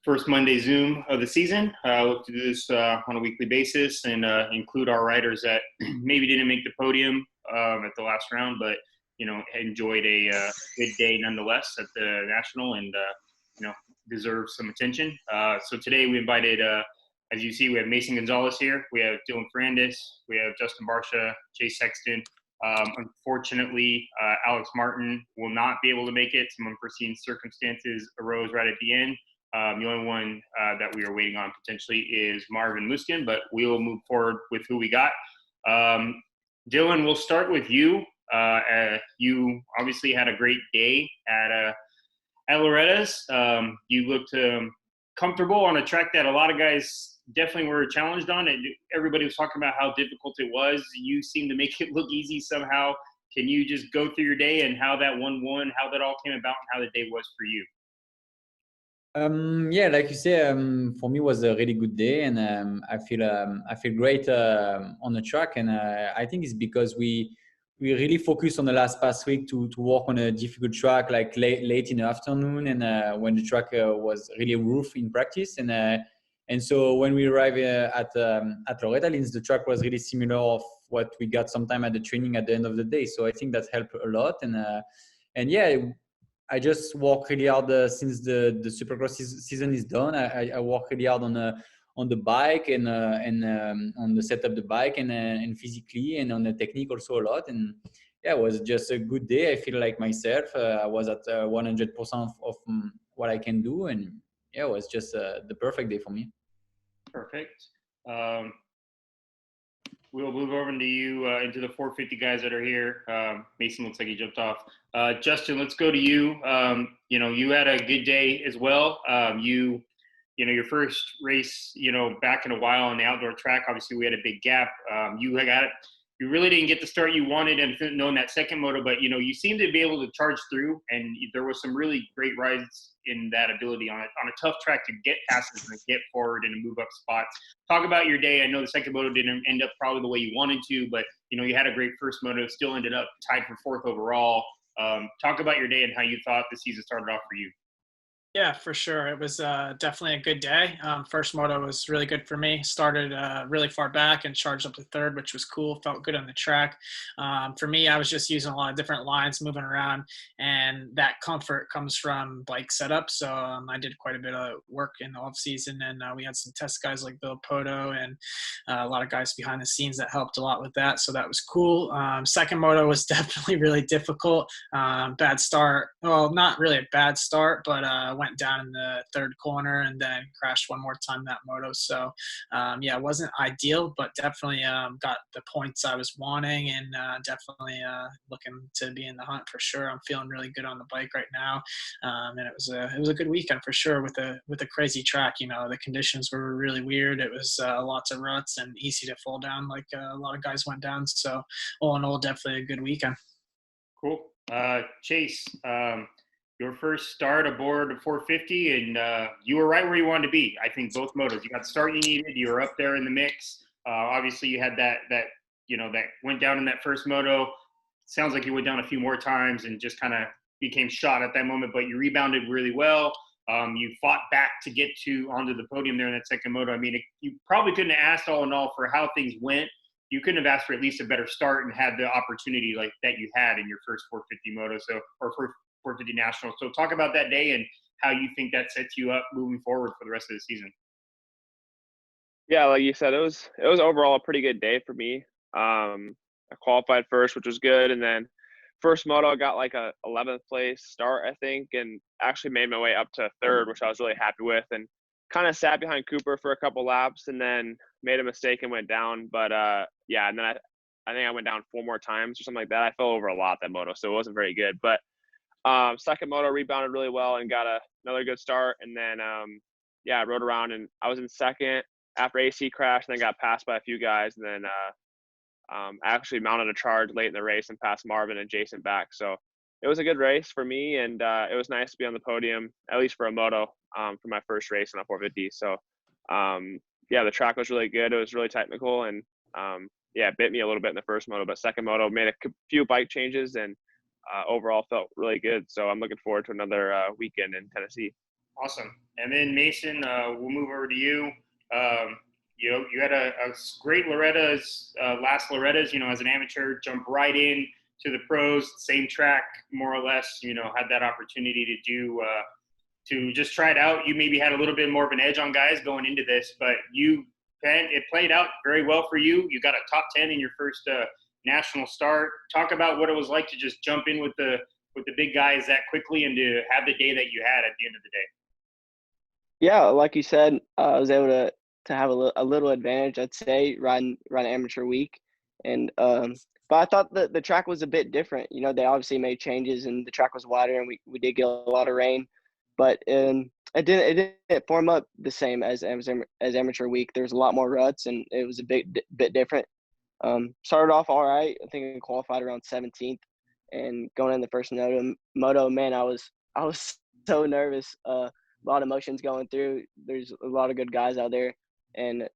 first Monday Zoom of the season. Look to do this on a weekly basis and include our riders that maybe didn't make the podium at the last round, but enjoyed a good day nonetheless at the national, and deserve some attention. So today we invited, as you see, we have Mason Gonzales here, we have Dylan Ferrandis, we have Justin Barcia, Chase Sexton. Unfortunately, Alex Martin will not be able to make it. Some unforeseen circumstances arose right at the end. The only one that we are waiting on potentially is Marvin Muskin, but we will move forward with who we got. Dylan, we'll start with you. You obviously had a great day at Loretta's. You looked comfortable on a track that a lot of guys definitely were challenged on. And everybody was talking about how difficult it was. You seemed to make it look easy somehow. Can you just go through your day and how that 1-1, how that all came about, and how the day was for you? Yeah, like you say, for me it was a really good day, and I feel great on the track, and I think it's because we really focused on the past week to work on a difficult track, like late in the afternoon, and when the track was really rough in practice, and so when we arrived at Loretta, the track was really similar of what we got sometime at the training at the end of the day. So I think that helped a lot, and yeah. I just work really hard since the Supercross season is done. I work really hard on the bike and on the setup the bike and physically and on the technique also a lot. And yeah, it was just a good day. I feel like myself. I was at 100% of what I can do, and yeah, it was just the perfect day for me. Perfect. We'll move over into you, into the 450 guys that are here. Mason looks like he jumped off. Justin, let's go to you. You had a good day as well. Your first race, back in a while on the outdoor track. Obviously, we had a big gap. You really didn't get the start you wanted, and knowing that second moto, but you seemed to be able to charge through, and there was some really great rides in that ability on a tough track to get passes and get forward and move up spots. Talk about your day. I know the second moto didn't end up probably the way you wanted to, but you had a great first moto, still ended up tied for fourth overall. Talk about your day and how you thought the season started off for you. Yeah, for sure. It was definitely a good day. First moto was really good for me. Started really far back and charged up to third, which was cool. Felt good on the track. For me, I was just using a lot of different lines, moving around, and that comfort comes from bike setup. So I did quite a bit of work in the off season, and we had some test guys like Bill Poto and a lot of guys behind the scenes that helped a lot with that. So that was cool. Second moto was definitely really difficult. Bad start. Well, not really a bad start, but went down in the third corner and then crashed one more time that moto. So it wasn't ideal, but definitely got the points I was wanting, and definitely looking to be in the hunt for sure. I'm feeling really good on the bike right now, and it was a good weekend for sure with a crazy track. The conditions were really weird. It was lots of ruts and easy to fall down, like a lot of guys went down. So all in all, definitely a good weekend. Cool. Chase, your first start aboard the 450, and you were right where you wanted to be. I think both motos, you got the start you needed. You were up there in the mix. Obviously, you had that went down in that first moto. Sounds like you went down a few more times and just kind of became shot at that moment. But you rebounded really well. You fought back to get onto the podium there in that second moto. I mean, you probably couldn't have asked all in all for how things went. You couldn't have asked for at least a better start and had the opportunity like that you had in your first 450 moto, or 450 National. So talk about that day and how you think that sets you up moving forward for the rest of the season. Yeah, like you said, it was overall a pretty good day for me. I qualified first, which was good, and then first moto I got like a 11th place start, I think, and actually made my way up to third, which I was really happy with, and kind of sat behind Cooper for a couple laps and then made a mistake and went down. But and then I think I went down 4 more times or something like that. I fell over a lot that moto, so it wasn't very good. But second moto rebounded really well and got another good start. And then, I rode around and I was in second after AC crashed, and then got passed by a few guys. And then actually mounted a charge late in the race and passed Marvin and Jason back. So it was a good race for me, and it was nice to be on the podium, at least for a moto, for my first race on a 450. So, the track was really good. It was really technical, and it bit me a little bit in the first moto, but second moto made a few bike changes and overall felt really good. So I'm looking forward to another weekend in Tennessee. Awesome. And then Mason, we'll move over to you. You had a great Loretta's, last Loretta's, as an amateur, jump right in to the pros, same track, more or less, had that opportunity to just try it out. You maybe had a little bit more of an edge on guys going into this, but it played out very well for you. You got a top 10 in your first national start. Talk about what it was like to just jump in with the big guys that quickly and to have the day that you had at the end of the day. Yeah, like you said, I was able to have a little advantage, I'd say, riding amateur week, and but I thought the track was a bit different. They obviously made changes, and the track was wider, and we did get a lot of rain, but it didn't form up the same as amateur week. There was a lot more ruts, and it was a bit different. Started off all right. I think I qualified around 17th, and going in the first moto, man, I was so nervous. A lot of emotions going through. There's a lot of good guys out there, and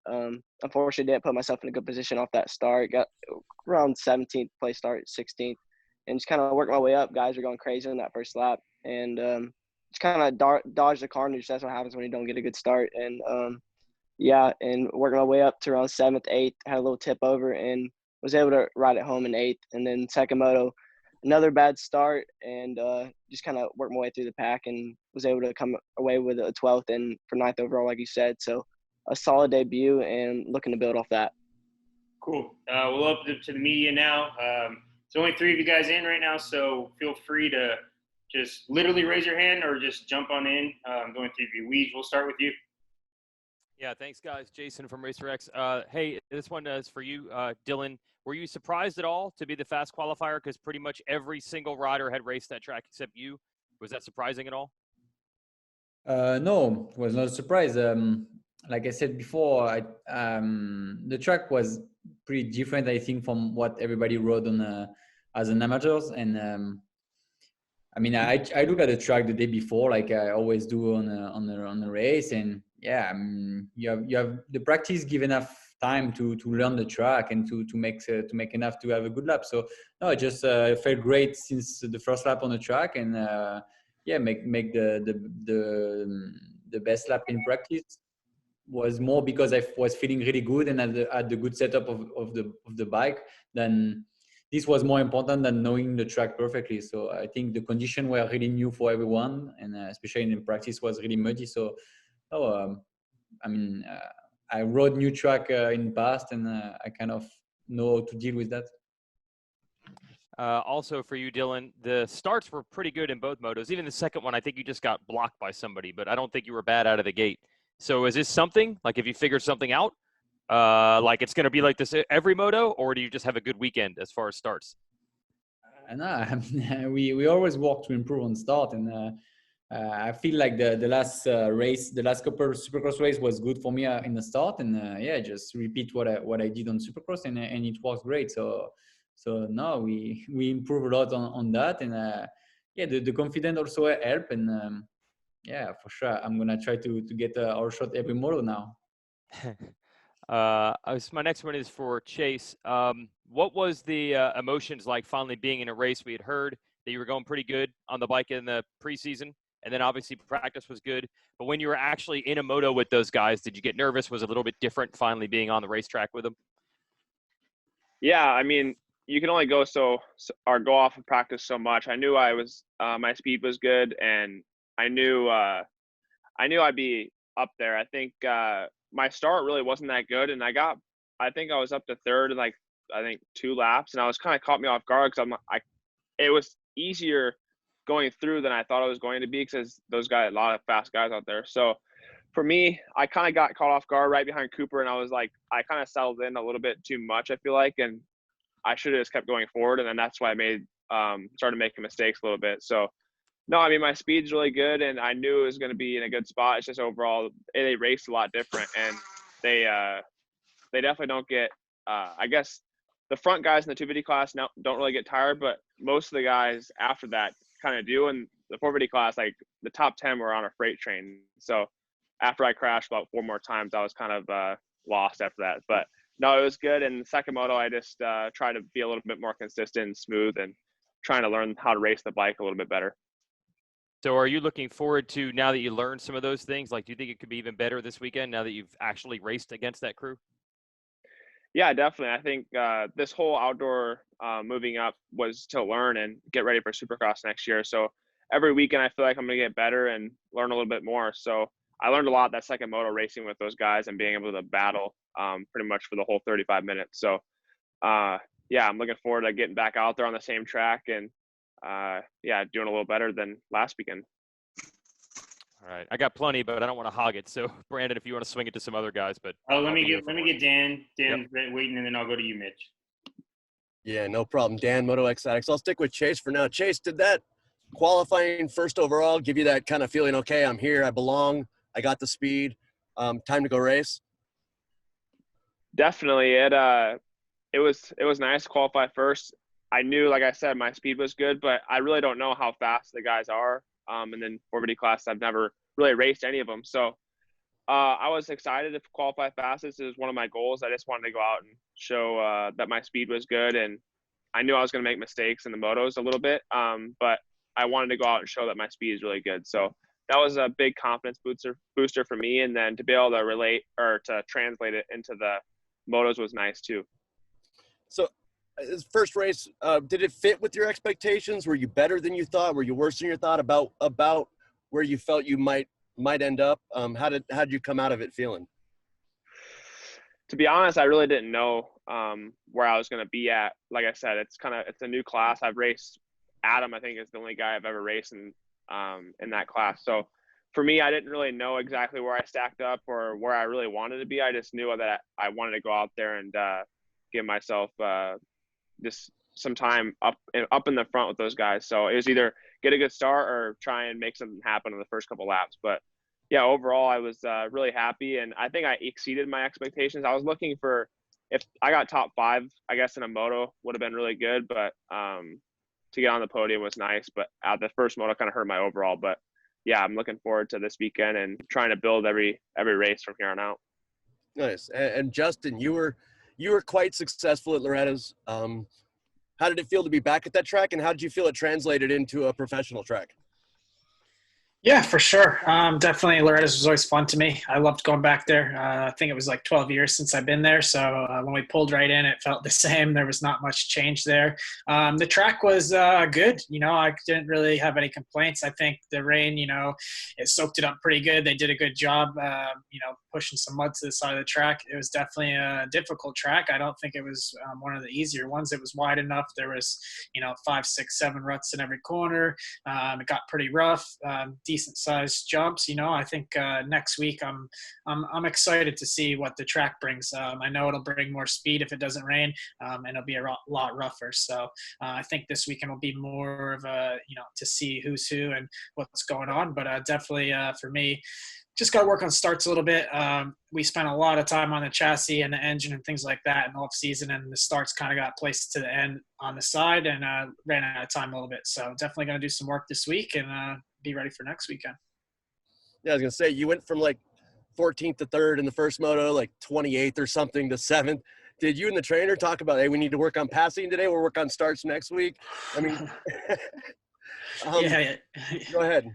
unfortunately didn't put myself in a good position off that start. Got around 17th place start, 16th, and just kind of worked my way up. Guys were going crazy on that first lap, and just kind of dodged the carnage. That's what happens when you don't get a good start. And and working my way up to around 7th, 8th, had a little tip over, and was able to ride it home in 8th. And then second moto, another bad start, and just kind of worked my way through the pack and was able to come away with a 12th and for 9th overall, like you said. So a solid debut and looking to build off that. Cool. We'll open it to the media now. There's only 3 of you guys in right now, so feel free to just literally raise your hand or just jump on in. Going through your weeds. We'll start with you. Yeah, thanks, guys. Jason from RacerX. Hey, this one is for you, Dylan. Were you surprised at all to be the fast qualifier? Because pretty much every single rider had raced that track except you. Was that surprising at all? No, it was not a surprise. Like I said before, the track was pretty different, I think, from what everybody rode on as an amateurs. And I look at the track the day before, like I always do on the race, and yeah, you have the practice give enough time to learn the track and to make enough to have a good lap. So no, I just felt great since the first lap on the track, and make the best lap in practice was more because I was feeling really good and had the good setup of the bike. Then this was more important than knowing the track perfectly. So I think the conditions were really new for everyone, and especially in practice was really muddy. So I rode new track in the past, and I kind of know how to deal with that. Also for you, Dylan, the starts were pretty good in both motos. Even the second one, I think you just got blocked by somebody, but I don't think you were bad out of the gate. So is this something, like if you figure something out, like it's going to be like this every moto, or do you just have a good weekend as far as starts? No, we always work to improve on start, and I feel like the last race, the last couple of Supercross race was good for me in the start, and just repeat what I did on Supercross, and it works great. So now we improve a lot on that, and the confidence also help, and for sure I'm gonna try to get our shot every moto now. My next one is for Chase. What was the emotions like finally being in a race? We had heard that you were going pretty good on the bike in the preseason, and then obviously practice was good. But when you were actually in a moto with those guys, did you get nervous? Was it a little bit different finally being on the racetrack with them? Yeah, I mean, you can only go go off of practice so much. I knew my speed was good, and I knew I'd be up there. I think my start really wasn't that good, and I think I was up to third in like 2 laps, and I was kind of caught me off guard because it was easier going through than I thought it was going to be because those guys, a lot of fast guys out there. So for me, I kind of got caught off guard right behind Cooper, and I kind of settled in a little bit too much, I feel like, and I should have just kept going forward, and then that's why I started making mistakes a little bit. So no, I mean, my speed's really good, and I knew it was going to be in a good spot. It's just overall, they raced a lot different, and they definitely don't get I guess the front guys in the 250 class don't really get tired, but most of the guys after that kind of do. And the 450 class, like the top 10 were on a freight train. So after I crashed about 4 more times, I was kind of lost after that. But no, it was good. And the second moto, I just tried to be a little bit more consistent and smooth and trying to learn how to race the bike a little bit better. So are you looking forward to, now that you learned some of those things, like, do you think it could be even better this weekend now that you've actually raced against that crew? Yeah, definitely. I think this whole outdoor moving up was to learn and get ready for Supercross next year. So every weekend I feel like I'm going to get better and learn a little bit more. So I learned a lot that second moto racing with those guys and being able to battle pretty much for the whole 35 minutes. So yeah, I'm looking forward to getting back out there on the same track and yeah, doing a little better than last weekend. All right, I got plenty, but I don't want to hog it. So Brandon, if you want to swing it to some other guys, but let me get Dan. Dan's waiting, and then I'll go to you, Mitch. Yeah, no problem. Dan, Moto X Addicts. I'll stick with Chase for now. Chase, did that qualifying first overall give you that kind of feeling, okay, I'm here, I belong, I got the speed, time to go race? Definitely. It was nice to qualify first. I knew, like I said, my speed was good, but I really don't know how fast the guys are. And then 450 class, I've never really raced any of them. So I was excited to qualify fastest. It was one of my goals. I just wanted to go out and show that my speed was good. And I knew I was going to make mistakes in the motos a little bit, but I wanted to go out and show that my speed is really good. So that was a big confidence booster for me. And then to be able to relate or to translate it into the motos was nice too. So his first race, did it fit with your expectations? Were you better than you thought? Were you worse than you thought about where you felt you might end up? How did you come out of it feeling? To be honest, I really didn't know where I was going to be at. Like I said, it's a new class. I've raced Adam, I think, is the only guy I've ever raced in that class. So for me, I didn't really know exactly where I stacked up or where I really wanted to be. I just knew that I wanted to go out there and give myself just some time up in the front with those guys. So it was either get a good start or try and make something happen in the first couple laps. But yeah, overall, I was really happy, and I think I exceeded my expectations. I was looking for, if I got top 5, I guess in a moto would have been really good, but to get on the podium was nice. But the first moto kind of hurt my overall. But yeah, I'm looking forward to this weekend and trying to build every race from here on out. Nice. And Justin, you were quite successful at Loretta's. How did it feel to be back at that track, and how did you feel it translated into a professional track? Yeah, for sure. Definitely Loretta's was always fun to me. I loved going back there. I think it was like 12 years since I've been there. So when we pulled right in, it felt the same. There was not much change there. The track was good. I didn't really have any complaints. I think the rain, it soaked it up pretty good. They did a good job, pushing some mud to the side of the track. It was definitely a difficult track. I don't think it was one of the easier ones. It was wide enough. There was, 5, 6, 7 ruts in every corner. It got pretty rough. Decent sized jumps. I think next week I'm excited to see what the track brings. I know it'll bring more speed if it doesn't rain, and it'll be a lot rougher. So I think this weekend will be more of a to see who's who and what's going on. But definitely for me, just got to work on starts a little bit. We spent a lot of time on the chassis and the engine and things like that in the off season, and the starts kind of got placed to the end on the side and ran out of time a little bit. So definitely going to do some work this week and be ready for next weekend. Yeah, I was going to say, you went from like 14th to 3rd in the first moto, like 28th or something to 7th. Did you and the trainer talk about, hey, we need to work on passing today, we'll work on starts next week? I mean, yeah. Go ahead.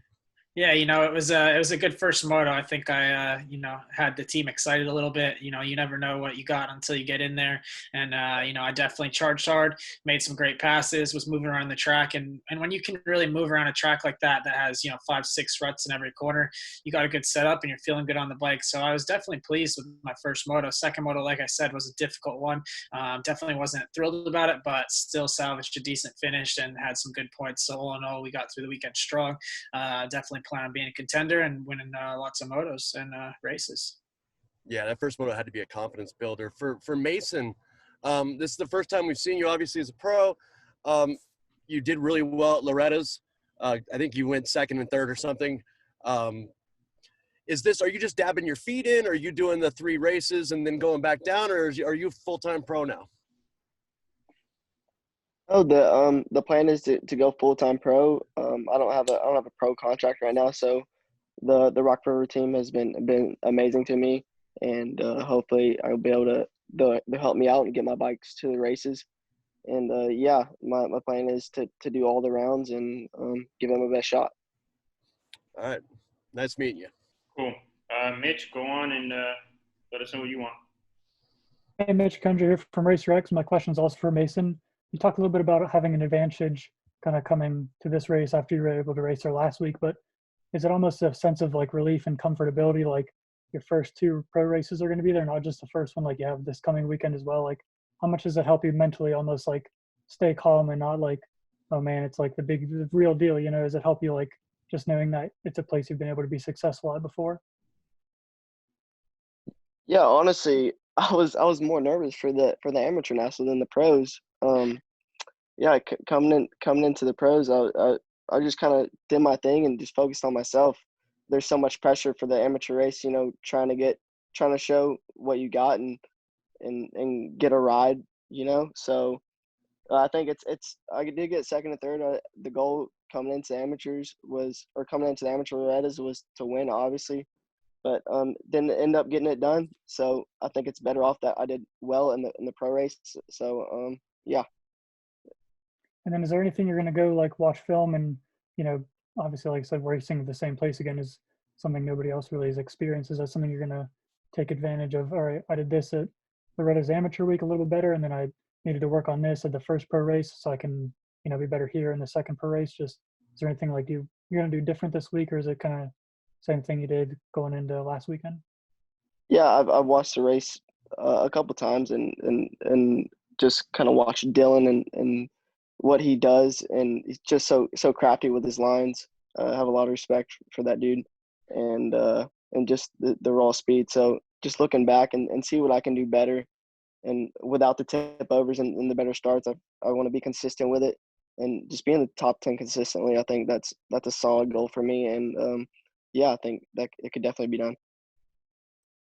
Yeah, it was a good first moto. I think I had the team excited a little bit. You never know what you got until you get in there. And I definitely charged hard, made some great passes, was moving around the track. And when you can really move around a track like that has 5, 6 ruts in every corner, you got a good setup and you're feeling good on the bike. So I was definitely pleased with my first moto. Second moto, like I said, was a difficult one. Definitely wasn't thrilled about it, but still salvaged a decent finish and had some good points. So all in all, we got through the weekend strong. Definitely plan on being a contender and winning lots of motos and races. Yeah, that first moto had to be a confidence builder for Mason. This is the first time we've seen you, obviously, as a pro. You did really well at Loretta's. I think you went 2nd and 3rd or something. Are you just dabbing your feet in? Or are you doing the 3 races and then going back down, or are you full-time pro now? Oh, the plan is to go full-time pro. I don't have a pro contract right now, so the Rock River team has been amazing to me, and hopefully I'll be able to help me out and get my bikes to the races. And yeah, my plan is to do all the rounds and give them a best shot. All right. Nice meeting you. Cool. Mitch, go on and let us know what you want. Hey, Mitch Kendra here from Racer X. My question is also for Mason. You talked a little bit about having an advantage kind of coming to this race after you were able to race there last week, but is it almost a sense of like relief and comfortability, like your first 2 pro races are going to be there, not just the first one, like you have this coming weekend as well? Like, how much does it help you mentally almost like stay calm and not like, oh man, it's like the real deal, you know? Does it help you like just knowing that it's a place you've been able to be successful at before? Yeah, honestly, I was more nervous for the amateur national than the pros. Yeah, coming into the pros, I just kind of did my thing and just focused on myself. There's so much pressure for the amateur race, you know, trying to show what you got and get a ride, you know. So I think I did get second and third. The goal coming into the amateur Loretta's was to win, obviously, but didn't end up getting it done. So I think it's better off that I did well in the pro race. So yeah. And then is there anything you're going to go like watch film and, you know, obviously, like I said, racing at the same place again is something nobody else really has experienced. Is that something you're going to take advantage of? All right, I did this at Loretta's amateur week a little bit better, and then I needed to work on this at the first pro race so I can, you know, be better here in the second pro race. Just, is there anything like you're going to do different this week, or is it kind of same thing you did going into last weekend? Yeah, I've watched the race a couple times and just kind of watched Dylan and what he does, and he's just so crafty with his lines. I have a lot of respect for that dude, and just the raw speed. So just looking back and see what I can do better, and without the tip overs and the better starts, I want to be consistent with it and just be in the top 10 consistently. I think that's a solid goal for me, and yeah, I think that it could definitely be done.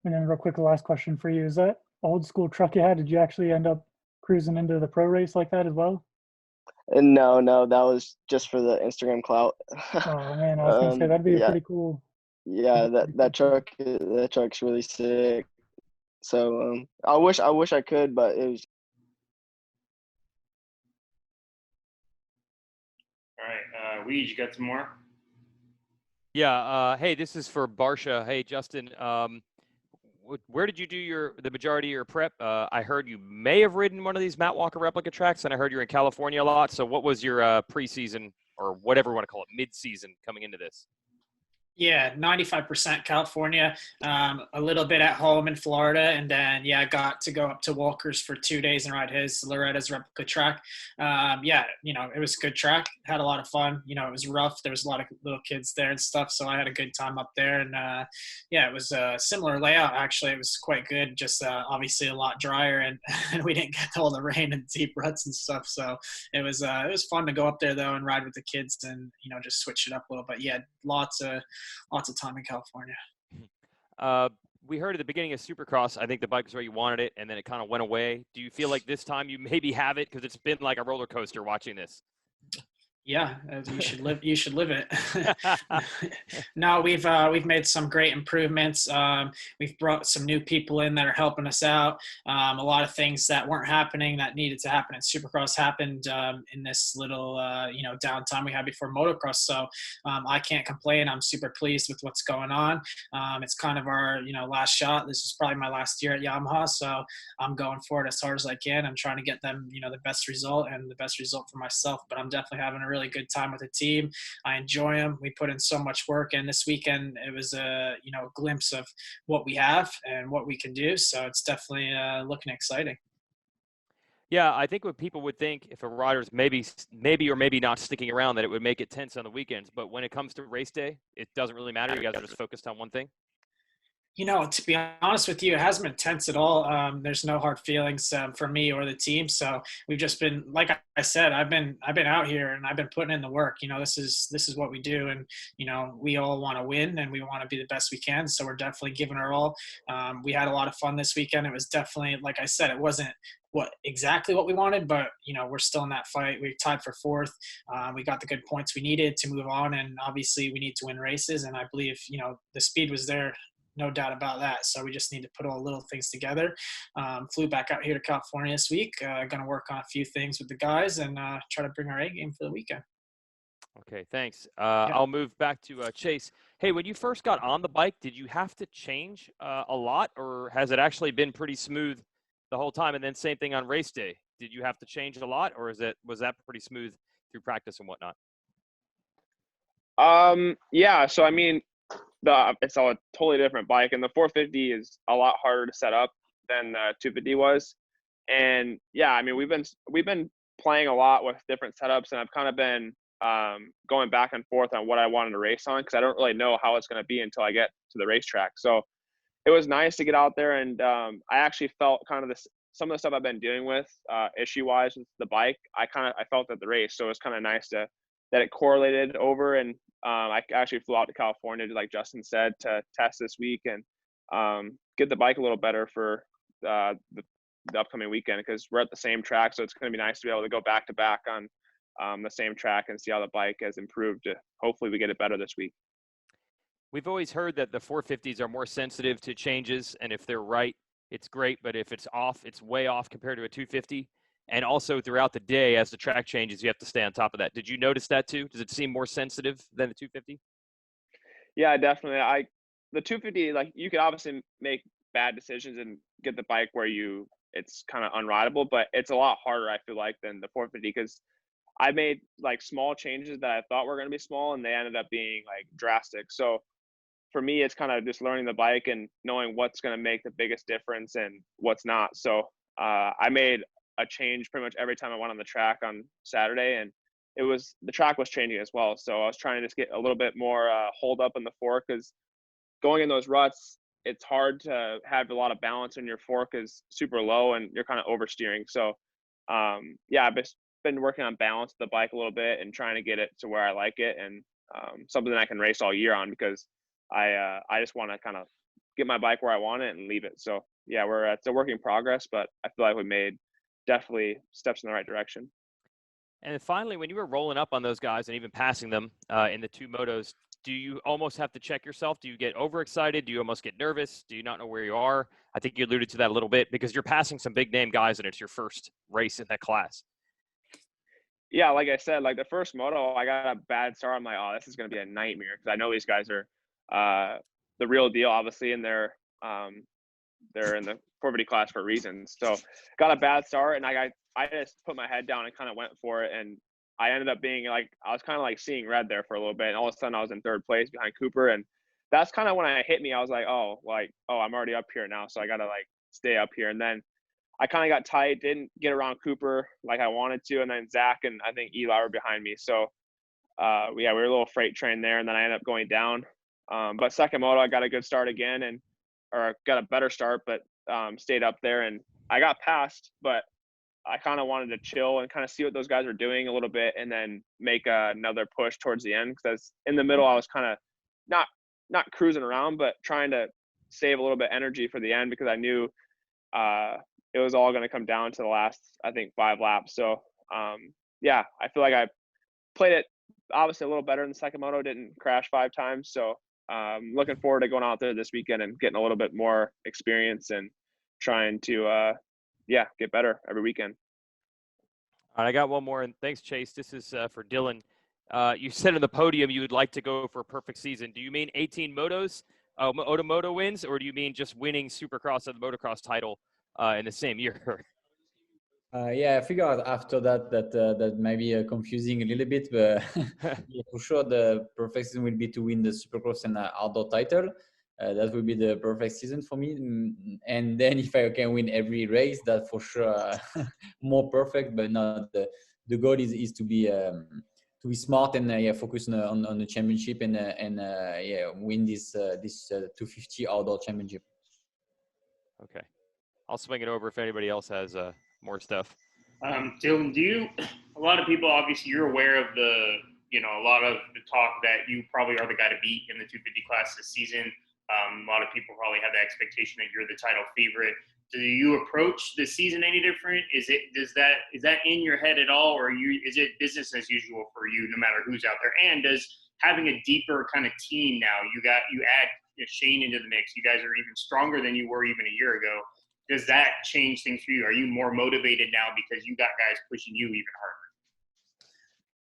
And then real quick, the last question for you, is that old school truck you had, did you actually end up cruising into the pro race like that as well? And no, that was just for the Instagram clout. Oh man, I was gonna say that'd be pretty cool. Yeah, that truck's really sick. So I wish I could, but it was. All right, Weege, you got some more? Yeah. Hey, this is for Barcia. Hey, Justin. Where did you do the majority of your prep? I heard you may have ridden one of these Matt Walker replica tracks, and I heard you're in California a lot. So what was your preseason, or whatever you want to call it, mid-season coming into this? Yeah, 95% California, a little bit at home in Florida, and then I got to go up to Walker's for 2 days and ride his Loretta's replica track. Yeah, you know, it was a good track. Had a lot of fun. You know, it was rough. There was a lot of little kids there and stuff, so I had a good time up there. And yeah, it was a similar layout actually. It was quite good. Just obviously a lot drier, and we didn't get all the rain and deep ruts and stuff. So it was fun to go up there though and ride with the kids and just switch it up a little. But yeah, lots of time in California. We heard at the beginning of Supercross, I think the bike was where you wanted it, and then it kind of went away. Do you feel like this time you maybe have it? Because it's been like a roller coaster watching this. Yeah, you should live it. No, we've made some great improvements. We've brought some new people in that are helping us out. A lot of things that weren't happening that needed to happen in Supercross happened in this little downtime we had before Motocross. So I can't complain. I'm super pleased with what's going on. It's kind of our last shot. This is probably my last year at Yamaha, so I'm going for it as hard as I can. I'm trying to get them the best result and the best result for myself. But I'm definitely having a really good time with the team. I enjoy them. We put in so much work, and this weekend it was a glimpse of what we have and what we can do. So it's definitely looking exciting. Yeah, I think what people would think if a rider's maybe or maybe not sticking around, that it would make it tense on the weekends. But when it comes to race day, it doesn't really matter. You guys are just focused on one thing. To be honest with you, it hasn't been tense at all. There's no hard feelings for me or the team. So we've just been, like I said, I've been out here and I've been putting in the work. This is what we do, and we all want to win and we want to be the best we can. So we're definitely giving our all. We had a lot of fun this weekend. It was definitely, like I said, it wasn't exactly what we wanted, but we're still in that fight. We tied for fourth. We got the good points we needed to move on, and obviously we need to win races. And I believe the speed was there. No doubt about that. So we just need to put all the little things together. Flew back out here to California this week. Going to work on a few things with the guys and try to bring our A game for the weekend. Okay, thanks. I'll move back to Chase. Hey, when you first got on the bike, did you have to change a lot, or has it actually been pretty smooth the whole time? And then same thing on race day. Did you have to change a lot, or was that pretty smooth through practice and whatnot? Yeah. So I mean, it's a totally different bike, and the 450 is a lot harder to set up than the 250 was. And yeah, I mean, we've been playing a lot with different setups, and I've kind of been going back and forth on what I wanted to race on because I don't really know how it's going to be until I get to the racetrack. So it was nice to get out there, and I actually felt kind of some of the stuff I've been dealing with issue wise with the bike. I felt at the race, so it was kind of nice that it correlated over. And I actually flew out to California, like Justin said, to test this week and get the bike a little better for the upcoming weekend because we're at the same track. So it's going to be nice to be able to go back to back on the same track and see how the bike has improved. Hopefully we get it better this week. We've always heard that the 450s are more sensitive to changes, and if they're right, it's great. But if it's off, it's way off compared to a 250. And also throughout the day, as the track changes, you have to stay on top of that. Did you notice that too? Does it seem more sensitive than the 250? Yeah, definitely. The 250, like you could obviously make bad decisions and get the bike where it's kind of unrideable, but it's a lot harder, I feel like, than the 450 because I made like small changes that I thought were going to be small and they ended up being like drastic. So for me, it's kind of just learning the bike and knowing what's going to make the biggest difference and what's not. So I made a change pretty much every time I went on the track on Saturday, and the track was changing as well. So I was trying to just get a little bit more hold up in the fork because going in those ruts, it's hard to have a lot of balance when your fork is super low and you're kind of oversteering. So yeah, I've been working on balance of the bike a little bit and trying to get it to where I like it and something that I can race all year on because I just want to kind of get my bike where I want it and leave it. So yeah, it's a work in progress, but I feel like we made definitely steps in the right direction. And then finally, when you were rolling up on those guys and even passing them in the two motos, do you almost have to check yourself? Do you get overexcited? Do you almost get nervous? Do you not know where you are? I think you alluded to that a little bit because you're passing some big name guys and it's your first race in that class. Yeah, like I said, like the first moto, I got a bad start. I'm like, oh, this is going to be a nightmare because I know these guys are the real deal, obviously, and they're in the 450 class for a reason. So got a bad start, and I just put my head down and kind of went for it, and I ended up being like I was kind of like seeing red there for a little bit, and all of a sudden I was in third place behind Cooper, and that's kind of when it hit me. I was like, oh, I'm already up here now, so I got to like stay up here, and then I kind of got tight, didn't get around Cooper like I wanted to, and then Zach and I think Eli were behind me, so we were a little freight train there, and then I ended up going down. But second moto, I got a good start again, or got a better start, but stayed up there, and I got passed, but I kind of wanted to chill and kind of see what those guys were doing a little bit, and then make another push towards the end. Because in the middle, I was kind of not cruising around, but trying to save a little bit of energy for the end because I knew it was all going to come down to the last, I think, 5 laps. So yeah, I feel like I played it obviously a little better in the second moto, didn't crash 5 times. So looking forward to going out there this weekend and getting a little bit more experience and trying to, get better every weekend. All right, I got one more, and thanks, Chase. This is for Dylan. You said on the podium you would like to go for a perfect season. Do you mean 18 motos, Moto wins, or do you mean just winning Supercross and the motocross title in the same year? Yeah, I figure out after that might be confusing a little bit, but yeah, for sure the perfect season will be to win the Supercross and outdoor title. That will be the perfect season for me. And then if I can win every race, that for sure more perfect. But not the goal is to be smart and focus on the championship and win this 250 outdoor championship. Okay, I'll swing it over if anybody else has more stuff. Dylan, a lot of people, obviously you're aware of a lot of the talk that you probably are the guy to beat in the 250 class this season. A lot of people probably have the expectation that you're the title favorite. Do you approach the season any different? Is that in your head at all, or is it business as usual for you no matter who's out there? And does having a deeper kind of team now, you add Shane into the mix, you guys are even stronger than you were even a year ago. Does that change things for you? Are you more motivated now because you got guys pushing you even harder?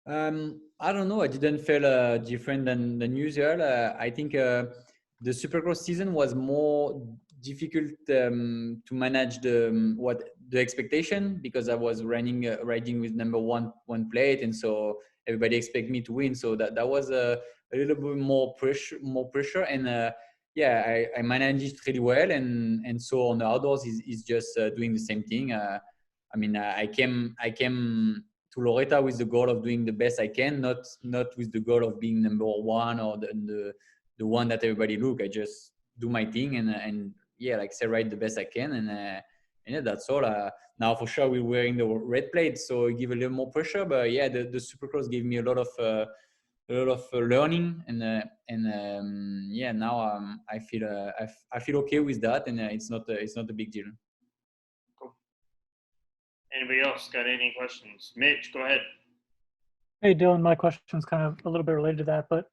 I don't know. I didn't feel different than usual. I think the Supercross season was more difficult to manage the expectation, because I was riding with number one plate, and so everybody expect me to win. So that was a little bit more pressure, and yeah, I managed it really well, and so on the outdoors is just doing the same thing. I mean, I came to Loretta with the goal of doing the best I can, not with the goal of being number one or the one that everybody look. I just do my thing and yeah, like say ride the best I can, and yeah, that's all. Now for sure we're wearing the red plate, so it give a little more pressure. But yeah, the Supercross gave me a lot of learning, and yeah, now I feel okay with that, and it's not a big deal. Cool. Anybody else got any questions? Mitch, go ahead. Hey, Dylan, my question's kind of a little bit related to that, but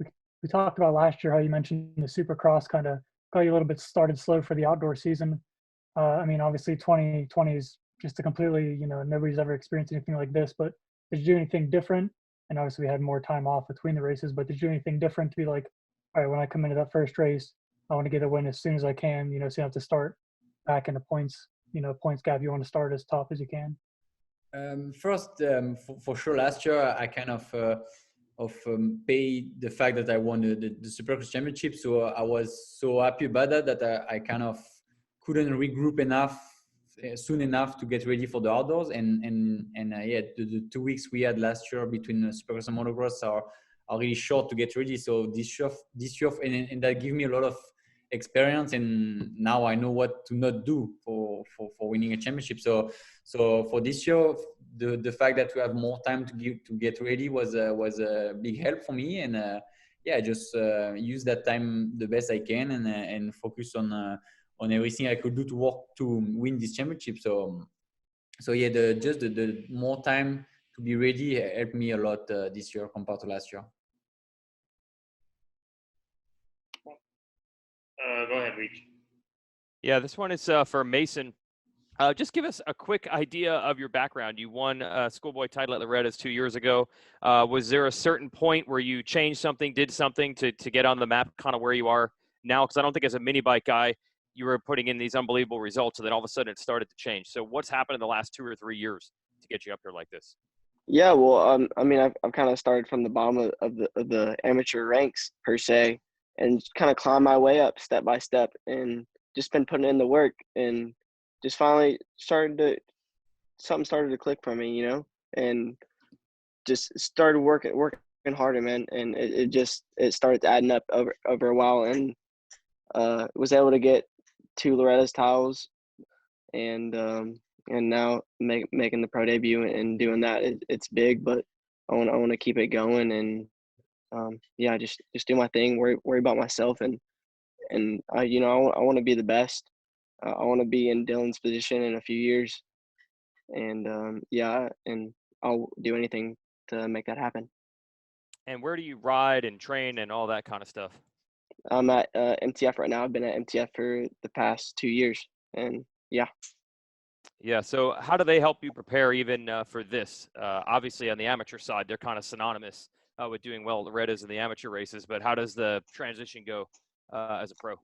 we talked about last year how you mentioned the Supercross kind of got you a little bit started slow for the outdoor season. I mean, obviously 2020 is just a completely, nobody's ever experienced anything like this, but did you do anything different? And obviously we had more time off between the races, but did you do anything different to be like, all right, when I come into that first race, I want to get a win as soon as I can, so you have to start back in the points gap. You want to start as top as you can. First, for sure, last year I kind of paid the fact that I won the Supercross championship, so I was so happy about that I kind of couldn't regroup enough soon enough to get ready for the outdoors, and yeah, the 2 weeks we had last year between Supercross and Motocross are really short to get ready. So this year and that gave me a lot of experience, and now I know what to not do for winning a championship. So for this year, the fact that we have more time to get ready was a big help for me, and yeah, just use that time the best I can, and focus on everything I could do to win this championship. So yeah, the more time to be ready helped me a lot this year compared to last year. Go ahead, Reach. Yeah, this one is for Mason. Just give us a quick idea of your background. You won a schoolboy title at Loretta's 2 years ago. Was there a certain point where you changed something, did something to get on the map, kind of where you are now? Because I don't think as a mini bike guy, you were putting in these unbelievable results, and then all of a sudden it started to change. So what's happened in the last 2 or 3 years to get you up here like this? Yeah, well, I mean, I've kind of started from the bottom of the amateur ranks per se, and kind of climbed my way up step by step, and just been putting in the work, and just finally something started to click for me, and just started working harder, man, and it started adding up over a while, and was able to get 2 Loretta's titles, and now making the pro debut and doing that. It's big, but I want to keep it going, and yeah, just do my thing, worry about myself, and I want to be the best. I want to be in Dylan's position in a few years, and yeah, and I'll do anything to make that happen. And where do you ride and train and all that kind of stuff? I'm at MTF right now. I've been at MTF for the past 2 years, and yeah. Yeah. So how do they help you prepare even for this? Obviously, on the amateur side, they're kind of synonymous with doing well at Loretta's in the amateur races. But how does the transition go as a pro?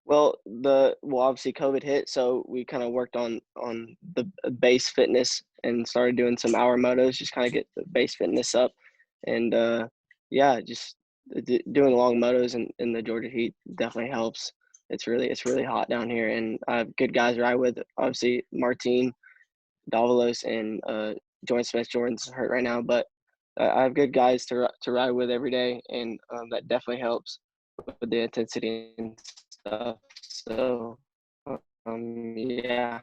Well, obviously COVID hit, so we kind of worked on the base fitness and started doing some hour motos, just kind of get the base fitness up, and yeah, just doing long motos in the Georgia heat definitely helps. It's really hot down here, and I have good guys to ride with. Obviously, Martin, Davalos, and Jordan Smith. Jordan's hurt right now, but I have good guys to ride with every day, and that definitely helps with the intensity and stuff. So yeah.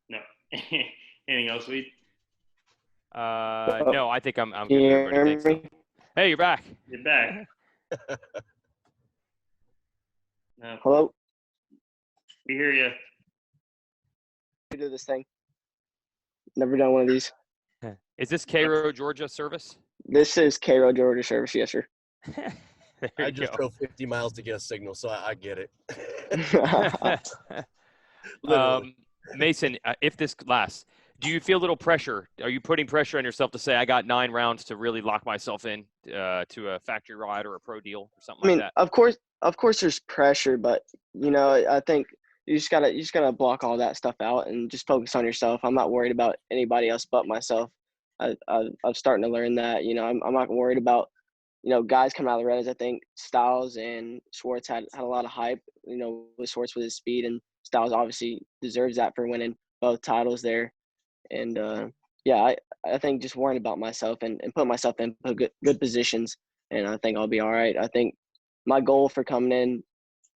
No. Anything else, Reed? No, I think I'm good. Everybody thinks so. Hey, you're back. You're back. No. Hello. We hear you. We do this thing. Never done one of these. Is this Cairo, Georgia service? This is Cairo, Georgia service, yes, sir. I just drove 50 miles to get a signal, so I get it. Mason, if this lasts, Do you feel a little pressure? Are you putting pressure on yourself to say, I got 9 rounds to really lock myself in to a factory ride or a pro deal or something like that? Of course there's pressure, but I think you just gotta block all that stuff out and just focus on yourself. I'm not worried about anybody else but myself. I'm starting to learn that. I'm not worried about guys coming out of the Reddits. I think Styles and Schwartz had a lot of hype. With Schwartz with his speed, and Styles obviously deserves that for winning both titles there. And I think just worrying about myself and putting myself in good positions, and I think I'll be all right. I think my goal for coming in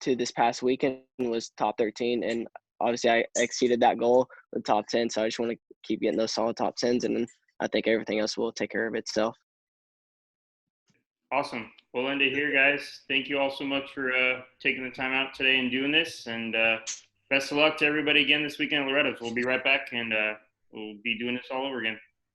to this past weekend was top 13, and obviously I exceeded that goal with top 10. So I just want to keep getting those solid top 10s, and then I think everything else will take care of itself. Awesome. Well, end it here, guys. Thank you all so much for taking the time out today and doing this, and best of luck to everybody again this weekend at Loretta's. We'll be right back, and we'll be doing this all over again.